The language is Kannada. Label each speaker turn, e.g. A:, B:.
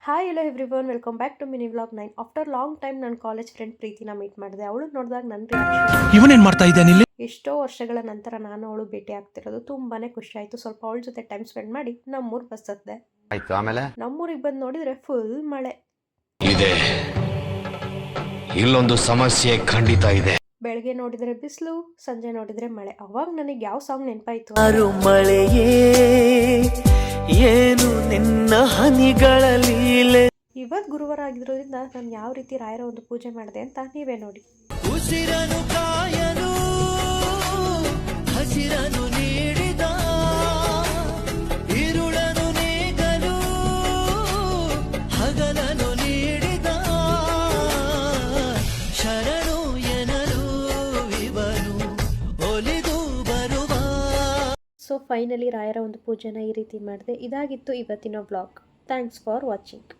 A: Hi hello everyone, welcome back to mini vlog 9. After long time ನನ್ನ ಕಾಲೇಜ್ ಫ್ರೆಂಡ್ ಪ್ರೀತಿನ ಮೀಟ್ ಮಾಡಿದೆ. ಅವಳು ನೋಡಿದಾಗ ನನ್ನ ರಿಯಾಕ್ಷನ್,
B: ಇವನೇನ್ ಮಾಡ್ತಾ ಇದ್ದಾನೆ ಇಲ್ಲಿ?
A: ಎಷ್ಟೋ ವರ್ಷಗಳ ನಂತರ ನಾನು ಅವಳು ಭೇಟಿ ಆಗ್ತಿರೋದು ತುಂಬಾನೇ ಖುಷಿ ಆಯ್ತು. ಸ್ವಲ್ಪ ಅವಳ ಜೊತೆ ಟೈಮ್ ಸ್ಪೆಂಡ್ ಮಾಡಿ ನಮ್ಮೂರ್ ಬಸ್ ಹತ್ತಿದೆ.
C: ಆಮೇಲೆ
A: ನಮ್ಮೂರಿಗೆ ಬಂದು ನೋಡಿದ್ರೆ ಫುಲ್ ಮಳೆ
C: ಇದೆ. ಇಲ್ಲೊಂದು ಸಮಸ್ಯೆ ಖಂಡಿತ ಇದೆ.
A: ಬೆಳಗ್ಗೆ ನೋಡಿದ್ರೆ ಬಿಸಿಲು, ಸಂಜೆ ನೋಡಿದ್ರೆ ಮಳೆ. ಅವಾಗ ನನಗೆ ಯಾವ ಸಾಂಗ್ ನೆನಪಾಯ್ತು?
B: ಮಳೆಯೇ ಏನು ನಿನ್ನ ಹನಿಗಳ ಲೀಲೆ.
A: ಇವತ್ತು ಗುರುವಾರ ಆಗಿರೋದ್ರಿಂದ ನಾನು ಯಾವ ರೀತಿ ರಾಯರ ಒಂದು ಪೂಜೆ ಮಾಡಿದೆ ಅಂತ ನೀವೇ ನೋಡಿ.
B: ಉಸಿರನು ಕಾಯನು ಹಸಿರನು ನೀಡಿದ, ಇರುಳನು ನೀಗಲು ಹಗಲನು ನೀಡಿದ, ಶರಣು ಎನಲು ಇವನು ಒಲಿದು ಬರುವ.
A: ಸೊ ಫೈನಲಿ ರಾಯರ ಒಂದು ಪೂಜೆನ ಈ ರೀತಿ ಮಾಡಿದೆ. ಇದಾಗಿತ್ತು ಇವತ್ತಿನ ವ್ಲಾಗ್. Thanks for watching.